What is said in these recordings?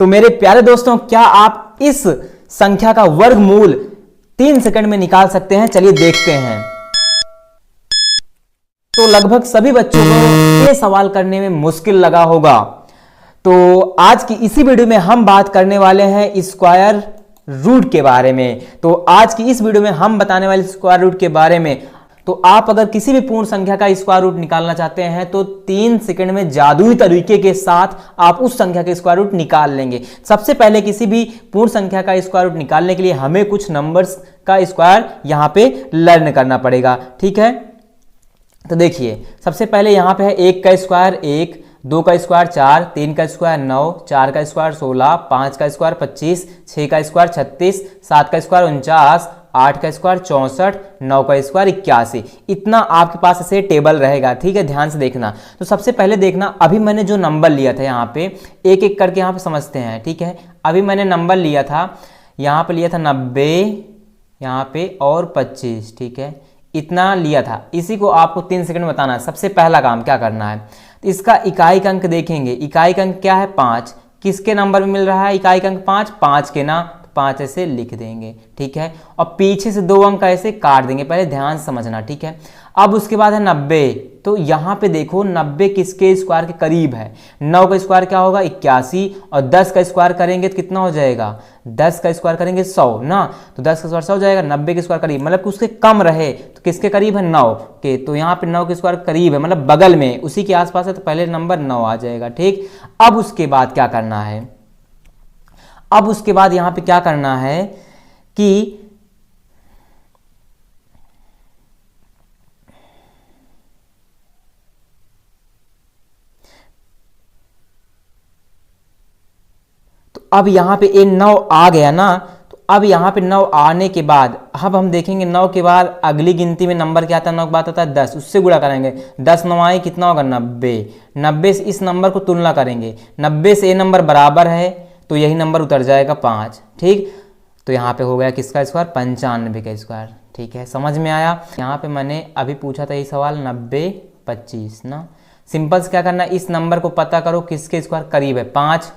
तो मेरे प्यारे दोस्तों, क्या आप इस संख्या का वर्गमूल 3 सेकंड में निकाल सकते हैं? चलिए देखते हैं। तो लगभग सभी बच्चों को ये सवाल करने में मुश्किल लगा होगा। तो आज की इसी वीडियो में हम बात करने वाले हैं स्क्वायर रूट के बारे में। तो आज की इस वीडियो में हम बताने वाले स्क्वायर रूट के बारे में। तो आप अगर किसी भी पूर्ण संख्या का स्क्वायर रूट निकालना चाहते हैं तो 3 सेकंड में जादुई तरीके के साथ आप उस संख्या का स्क्वायर रूट निकाल लेंगे। सबसे पहले किसी भी पूर्ण संख्या का स्क्वायर रूट निकालने के लिए हमें कुछ नंबर्स का स्क्वायर यहां पे लर्न करना पड़ेगा, ठीक है। तो देखिए, सबसे पहले यहां पे है 1 का स्क्वायर 1, 2 का स्क्वायर 4, 3 का स्क्वायर 9, 4 का स्क्वायर 16, 5 का स्क्वायर 25, 6 का स्क्वायर 36, 7 का स्क्वायर 49, 8 का स्क्वायर 64, 9 का स्क्वायर 81। इतना आपके पास ऐसे टेबल रहेगा, ठीक है। ध्यान से देखना। तो सबसे पहले देखना, अभी मैंने जो नंबर लिया था यहाँ पे एक एक करके यहाँ पे समझते हैं, ठीक है। अभी मैंने नंबर लिया था, यहाँ पे लिया था 90, यहाँ पे और 25, ठीक है। इतना लिया था, इसी को आपको 3 सेकंड में बताना है। सबसे पहला काम क्या करना है, तो इसका इकाई अंक देखेंगे। इकाई अंक क्या है? 5। किसके नंबर में मिल रहा है इकाई अंक? 5 के ना, 5 ऐसे लिख देंगे, ठीक है। और पीछे से 2 अंक ऐसे काट देंगे, पहले ध्यान समझना, ठीक है। अब उसके बाद है 90। तो यहाँ पे देखो 90 किसके स्क्वायर के करीब है? 9 का स्क्वायर क्या होगा? 81। और 10 का स्क्वायर करेंगे तो कितना हो जाएगा? 10 का स्क्वायर करेंगे 100 ना, तो 10 का स्क्वायर 100 हो जाएगा। 90 के स्क्वायर करीब मतलब कि उसके कम रहे तो किसके करीब है? 9 के। तो यहाँ पे 9 के स्क्वायर करीब है मतलब बगल में, उसी के आसपास है, तो पहले नंबर 9 आ जाएगा, ठीक। अब उसके बाद क्या करना है? अब उसके बाद यहां पे क्या करना है कि तो अब यहां पे ये 9 आ गया ना। तो अब यहां पे 9 आने के बाद अब हम देखेंगे 9 के बाद अगली गिनती में नंबर क्या आता है? 9 के बाद आता है 10, उससे गुणा करेंगे। 10 9 आए, कितना होगा? 90। 90 से इस नंबर को तुलना करेंगे, 90 से ये नंबर बराबर है तो यही नंबर उतर जाएगा 5, ठीक। तो यहाँ पे हो गया किसका स्क्वायर? 95 का स्क्वायर, ठीक है। समझ में आया? यहाँ पे मैंने अभी पूछा था ये सवाल 90 25 ना। सिंपल से क्या करना है, इस नंबर को पता करो किसके स्क्वायर करीब है? 5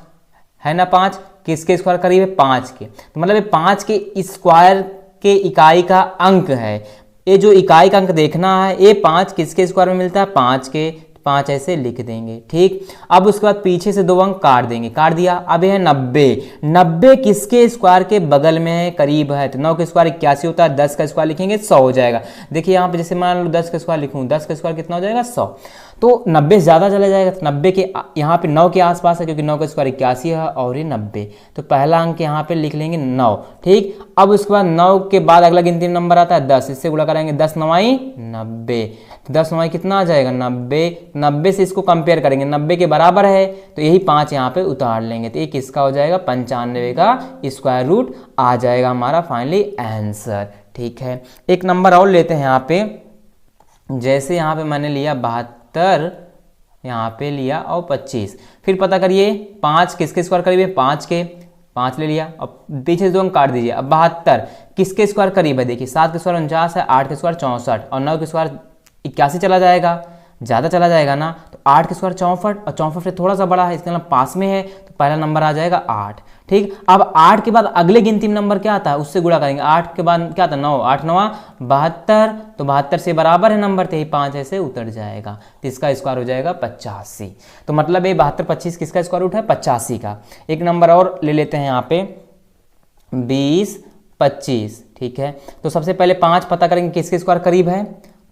है ना। 5 किसके स्क्वायर करीब है? 5 के। तो मतलब ये 5 के स्क्वायर के इकाई का अंक है। ये जो इकाई का अंक देखना है, ये 5 किसके स्क्वायर में मिलता है? 5 के। 5 ऐसे लिख देंगे, ठीक। अब उसके बाद पीछे से 2 अंक काट देंगे, काट दिया। अब है 90। 90 किसके स्क्वायर के बगल में है? करीब है। तो 9 का स्क्वायर 81 होता है, 10 का स्क्वायर लिखेंगे 100 हो जाएगा। देखिए यहाँ पे जैसे मान लो 10 का स्क्वायर लिखूँ, 10 का स्क्वायर कितना हो जाएगा? 100। तो 90 से ज़्यादा चला जाएगा, तो 90 के यहाँ पे 9 के आसपास है, क्योंकि 9 का स्क्वायर 81 है और ये 90। तो पहला अंक यहाँ पे लिख लेंगे 9, ठीक। अब उसके बाद 9 के बाद अगला गिनती नंबर आता है 10, इससे गुणा करेंगे। 10 9 90। 10 9 कितना आ जाएगा? 90। 90 से इसको कंपेयर करेंगे, 90 के बराबर है तो यही 5 यहाँ पे उतार लेंगे, तो ये किसका हो जाएगा? 95 का स्क्वायर रूट आ जाएगा हमारा फाइनली आंसर, ठीक है। एक नंबर और लेते हैं यहाँ पे। जैसे यहाँ पे मैंने लिया 72, यहाँ पे लिया और 25। फिर पता करिए 5 किसके स्क्वायर करीब है? 5 के। 5 ले लिया और पीछे से 2 अंक काट दीजिए। अब 72 किसके स्क्वायर करीब है? देखिए 7 के स्क्वायर 49 है, 8 के स्क्वायर 64 और 9 के स्क्वायर 81 चला जाएगा, ज़्यादा चला जाएगा ना। तो 8 के स्क्वायर 64 और 64 से थोड़ा सा बड़ा है, इसका मतलब पास में है, तो पहला नंबर आ जाएगा 8, ठीक। अब 8 के बाद अगले गिनती में नंबर क्या आता है? उससे गुणा करेंगे। 8 के बाद क्या आता है? 9। 8 9 72, तो 72 से बराबर है नंबर, तो यही 5 ऐसे उतर जाएगा, तो इसका स्क्वायर हो जाएगा 85। तो मतलब ये 72 25 किसका स्क्वायर रूट है? 85 का। एक नंबर और ले लेते हैं यहाँ पे 20 25, ठीक है। तो सबसे पहले 5 पता करेंगे किसके स्क्वायर करीब है?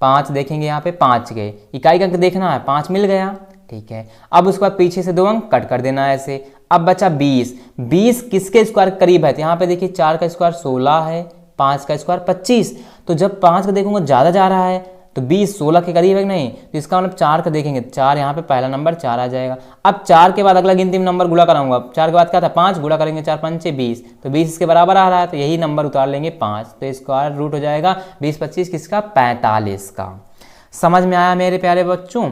5 देखेंगे यहाँ पे 5 के इकाई का अंक देखना है, 5 मिल गया, ठीक है। अब उसके बाद पीछे से 2 अंक कट कर देना है ऐसे। अब बचा 20। 20 किसके स्क्वायर करीब है? तो यहाँ पे देखिए 4 का स्क्वायर 16 है, 5 का स्क्वायर 25। तो जब 5 का देखूंगा ज़्यादा जा रहा है तो 20 16 के करीब है कि नहीं, तो इसका मतलब 4 का देखेंगे, 4 यहाँ पे पहला नंबर 4 आ जाएगा। अब 4 के बाद अगला गिनती में नंबर गुणा कराऊंगा। 4 के बाद क्या था? 5 गुणा करेंगे, 4 5 20, तो 20 इसके बराबर आ रहा है, तो यही नंबर उतार लेंगे 5, तो स्क्वायर रूट हो जाएगा 20 25 किसका? 45 का। समझ में आया मेरे प्यारे बच्चों?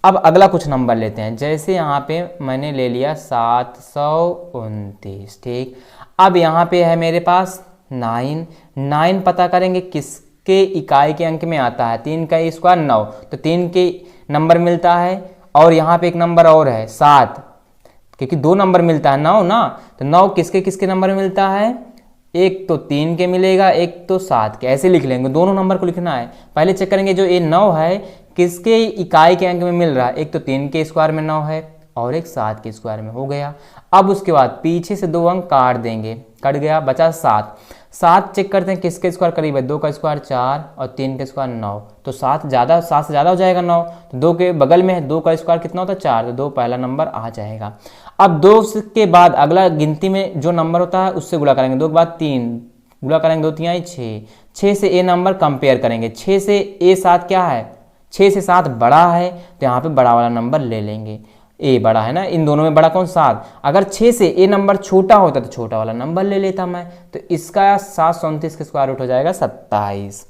अब अगला कुछ नंबर लेते हैं। जैसे यहाँ पे मैंने ले लिया 729, ठीक। अब यहाँ पे है मेरे पास 9 पता करेंगे किसके इकाई के अंक में आता है? 3 का स्क्वायर 9, तो 3 के नंबर मिलता है। और यहाँ पे एक नंबर और है 7, क्योंकि 2 नंबर मिलता है 9 ना, तो 9 किसके किसके नंबर में मिलता है, एक तो 3 के मिलेगा, एक तो 7 के, ऐसे लिख लेंगे, दोनों नंबर को लिखना है। पहले चेक करेंगे जो ये 9 है किसके इकाई के अंक में मिल रहा है, एक तो 3 के स्क्वायर में 9 है और एक 7 के स्क्वायर में, हो गया। अब उसके बाद पीछे से 2 अंक काट देंगे, कट गया, बचा 7। 7 चेक करते हैं किसके स्क्वायर करीब है, 2 का स्क्वायर 4 और 3 का स्क्वायर 9, तो 7 से ज़्यादा हो जाएगा 9, तो 2 के बगल में है, 2 का स्क्वायर कितना होता है 4, तो 2 पहला नंबर आ जाएगा। अब 2 के बाद अगला गिनती में जो नंबर होता है उससे गुणा करेंगे, 2 के बाद 3 गुणा करेंगे, 2 3 6, 6 से ए नंबर कंपेयर करेंगे, 6 से ए 7 क्या है, 6 से 7 बड़ा है, तो यहाँ पे बड़ा वाला नंबर ले लेंगे, ए बड़ा है ना, इन दोनों में बड़ा कौन 7, अगर 6 से ए नंबर छोटा होता तो छोटा वाला नंबर ले लेता मैं, तो इसका 729 का स्क्वायर रूट हो जाएगा 27।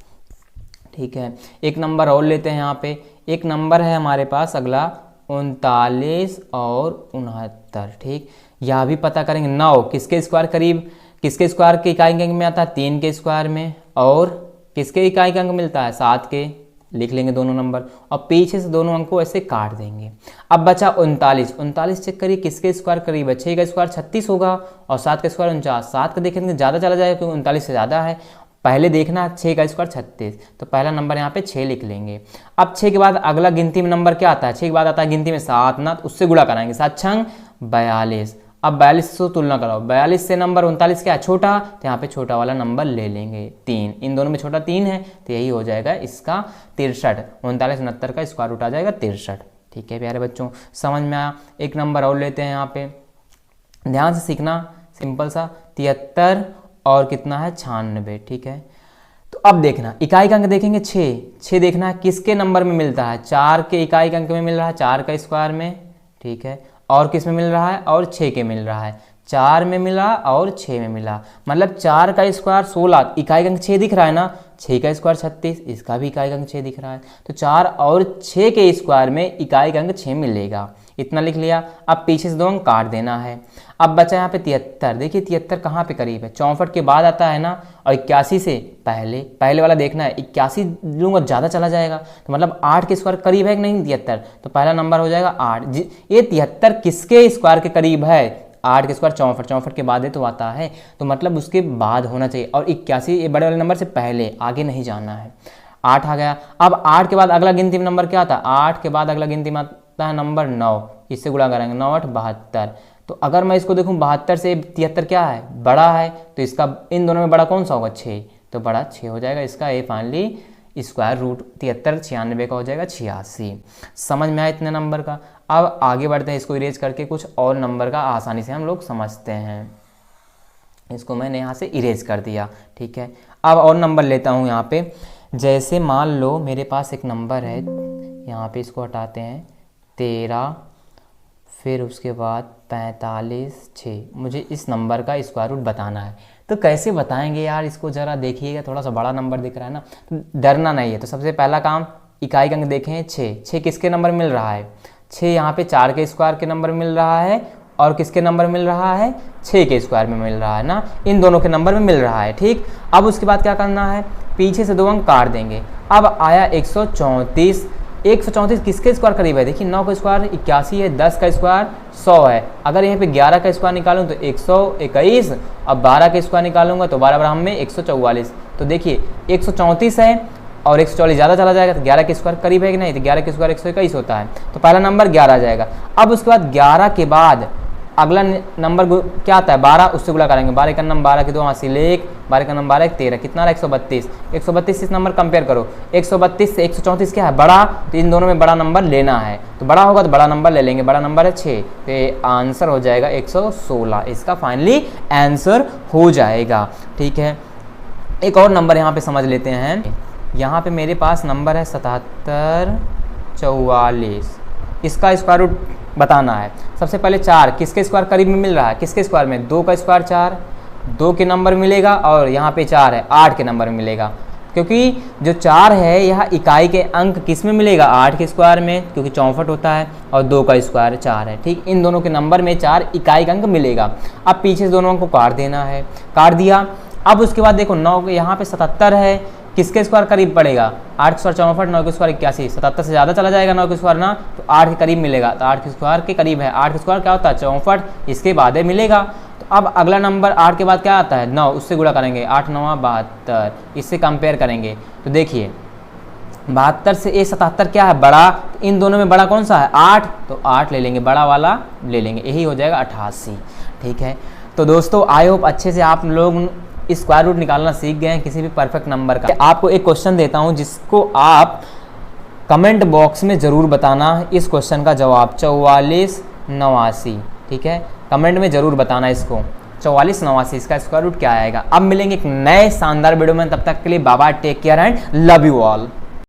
ठीक है, एक नंबर और लेते हैं यहाँ पे, एक नंबर है हमारे पास अगला 39 और 69। ठीक, यह भी पता करेंगे, 9 किसके स्क्वायर करीब, किसके स्क्वायर के इकाई अंक में आता है, 3 के स्क्वायर में, और किसके इकाई का अंक मिलता है 7 के, लिख लेंगे दोनों नंबर और पीछे से दोनों अंक को ऐसे काट देंगे। अब बचा 39 चेक करिए किसके स्क्वायर करीब है, 6 का स्क्वायर 36 होगा और 7 का स्क्वायर 49, 7 का देखेंगे ज़्यादा चला जाएगा क्योंकि 39 से ज़्यादा है, पहले देखना 6 का स्क्वायर 36, तो पहला नंबर यहाँ पे 6 लिख लेंगे। अब 6 के बाद अगला गिनती में नंबर क्या आता है, 6 के बाद आता है गिनती में 7 ना, तो उससे गुणा कराएंगे, 7 छंग 42। अब 42 से तुलना कराओ, 42 से नंबर 39 क्या है छोटा, तो यहाँ पे छोटा वाला नंबर ले लेंगे 3, इन दोनों में छोटा 3 है, तो यही हो जाएगा इसका 63, 39 69 का स्क्वायर रूट आ जाएगा 63। ठीक है प्यारे बच्चों, समझ में आया। एक नंबर और लेते हैं यहाँ पे, ध्यान से सीखना, सिंपल सा, 73 और कितना है 96। ठीक है, तो अब देखना इकाई का अंक देखेंगे 6 देखना है किसके नंबर में मिलता है, 4 के इकाई का अंक में मिल रहा है, 4 का स्क्वायर में। ठीक है, और किस में मिल रहा है, और 6 के मिल रहा है, 4 में मिला और 6 में मिला, मतलब 4 का स्क्वायर 16, इकाई का अंक 6 दिख रहा है ना, 6 का स्क्वायर 36, इसका भी इकाई का अंक 6 दिख रहा है, तो 4 और 6 के स्क्वायर में इकाई का अंक 6 मिलेगा, इतना लिख लिया। अब पीछे से 2 अंक काट देना है। अब बचा यहाँ पे 73, देखिए 73 कहाँ पे करीब है, 64 के बाद आता है ना, और 81 से पहले वाला देखना है, 81 लूँगा ज़्यादा चला जाएगा, तो मतलब 8 के स्क्वायर करीब है कि नहीं 73, तो पहला नंबर हो जाएगा 8। ये 73 किसके स्क्वायर के करीब है, 8 के स्क्वायर 64 के बाद है तो आता है, तो मतलब उसके बाद होना चाहिए, और 81 ये बड़े वाले नंबर से पहले, आगे नहीं जाना है। 8 आ गया। अब 8 के बाद अगला गिनती में नंबर क्या आता है, 8 के बाद अगला गिनती में आता है नंबर 9, इससे गुणा करेंगे, 9 8 72। तो अगर मैं इसको देखूं 72 से 73 क्या है, बड़ा है, तो इसका इन दोनों में बड़ा कौन सा होगा 6, तो बड़ा 6 हो जाएगा, इसका ए फाइनली स्क्वायर रूट 73 96 का हो जाएगा 86। समझ में आया इतने नंबर का। अब आगे बढ़ते हैं, इसको इरेज करके कुछ और नंबर का आसानी से हम लोग समझते हैं। इसको मैंने यहाँ से इरेज कर दिया। ठीक है, अब और नंबर लेता हूँ यहाँ पे, जैसे मान लो मेरे पास एक नंबर है, यहाँ पे इसको हटाते हैं 13, फिर उसके बाद 45 6, मुझे इस नंबर का स्क्वायर रूट बताना है। तो कैसे बताएंगे यार, इसको ज़रा देखिएगा, थोड़ा सा बड़ा नंबर दिख रहा है ना, तो डरना नहीं है। तो सबसे पहला काम, इकाई का अंक देखें 6 किसके नंबर मिल रहा है, 6 यहाँ पे 4 के स्क्वायर के नंबर मिल रहा है, और किसके नंबर मिल रहा है 6 के स्क्वायर में मिल रहा है ना, इन दोनों के नंबर में मिल रहा है। ठीक, अब उसके बाद क्या करना है, पीछे से 2 अंक काट देंगे। अब आया 134, 134 किसके स्क्वायर करीब है, देखिए 9 का स्क्वायर 81 है, 10 का स्क्वायर 100 है, अगर यहाँ पे 11 का स्क्वायर निकालूं तो 121, अब 12 का स्क्वायर निकालूंगा तो 12 बराबर में 144, तो देखिए 134 है और 144 ज़्यादा चला जाएगा, तो 11 के स्क्वायर करीब है कि नहीं, तो 11 के स्क्वायर 121 होता है, तो पहला नंबर 11 आ जाएगा। अब उसके बाद 11 के बाद अगला नंबर क्या आता है 12, उससे गुणा करेंगे, 12 का नंबर 12 की 2 हासिल 1, 12 का नंबर 12 13, कितना रहा 132। 132 इस नंबर कंपेयर करो, 132 से 134 क्या है बड़ा, तो इन दोनों में बड़ा नंबर लेना है, तो बड़ा होगा तो बड़ा नंबर ले लेंगे, बड़ा नंबर है 6, तो आंसर हो जाएगा 116, इसका फाइनली आंसर हो जाएगा। ठीक है, एक और नंबर यहाँ पे समझ लेते हैं, यहाँ पे मेरे पास नंबर है 7744, इसका स्क्वायर रूट बताना है। सबसे पहले 4 किसके स्क्वायर करीब में मिल रहा है, किसके स्क्वायर में, 2 का स्क्वायर 4, 2 के नंबर मिलेगा, और यहाँ पे 4 है 8 के नंबर में मिलेगा, क्योंकि जो 4 है यह इकाई के अंक किस में मिलेगा 8 के स्क्वायर में, क्योंकि 64 होता है, और 2 का स्क्वायर 4 है। ठीक, इन दोनों के नंबर में 4 इकाई का अंक मिलेगा। अब पीछे से दोनों अंक को काट देना है, काट दिया। अब उसके बाद देखो 9 यहाँ पे 77 है, किसके स्क्वायर करीब पड़ेगा, 8 के स्क्वायर 64, 9 के स्क्वायर 81, 77 से ज़्यादा चला जाएगा 9 के स्क्वायर ना, तो 8 के करीब मिलेगा, तो 8 के स्क्वायर के करीब है। 8 के स्क्वायर क्या होता है 64, इसके बाद मिलेगा। तो अब अगला नंबर 8 के बाद क्या आता है 9, उससे गुणा करेंगे, 8 9 72, इससे कंपेयर करेंगे तो देखिए 72 से ये 77 क्या है बड़ा, तो इन दोनों में बड़ा कौन सा है 8, तो 8 ले लेंगे, बड़ा वाला ले लेंगे, यही हो जाएगा 88। ठीक है, तो दोस्तों आई होप अच्छे से आप लोग स्क्वायर रूट निकालना सीख गए हैं किसी भी परफेक्ट नंबर का। आपको एक क्वेश्चन देता हूं जिसको आप कमेंट बॉक्स में ज़रूर बताना इस क्वेश्चन का जवाब, 44 89। ठीक है, कमेंट में ज़रूर बताना इसको, 44 89 इसका स्क्वायर रूट क्या आएगा। अब मिलेंगे एक नए शानदार वीडियो में, तब तक के लिए bye bye, take care and love you all.